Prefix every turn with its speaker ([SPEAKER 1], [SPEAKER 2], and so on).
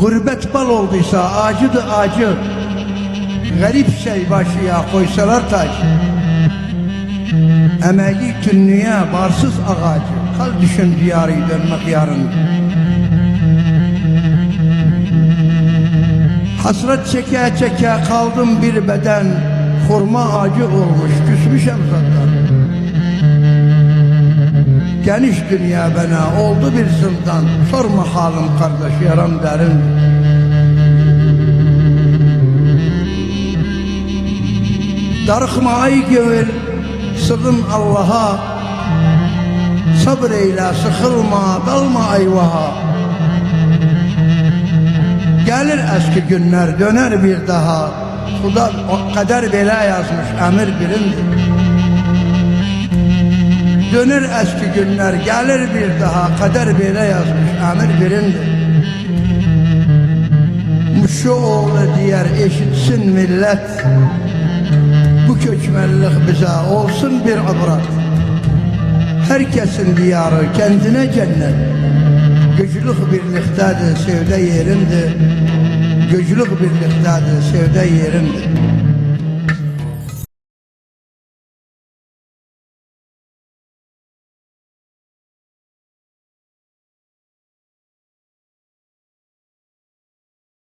[SPEAKER 1] Gurbet bal olduysa acıdı acı, garip şey başıya koysalar taş. Emeği tünlüğe barsız ağacı, kal düşün diyarı dönmek yarın. Hasret çeke çeke kaldım bir beden, hurma ağacı olmuş küsmüşem zaten. Geniş dünya bana oldu bir zindan, sorma halim kardeş yaram derin. Darıkma ay gövül, sığın Allah'a, sabır eyle sıkılma, dalma ayvaha. Gelir eski günler döner bir daha, Xuda kader belə yazmış emir bilindir. Dönür eski günler gelir bir daha, kader belə yazmış emir bilindir. Muşu oğlu diyer eşitsin millet, bu köçmellik bize olsun bir ibret. Herkesin diyarı kendine cennet, güclük birliktedir sevde yerindir. Güclük birliktedir sevde yerindir.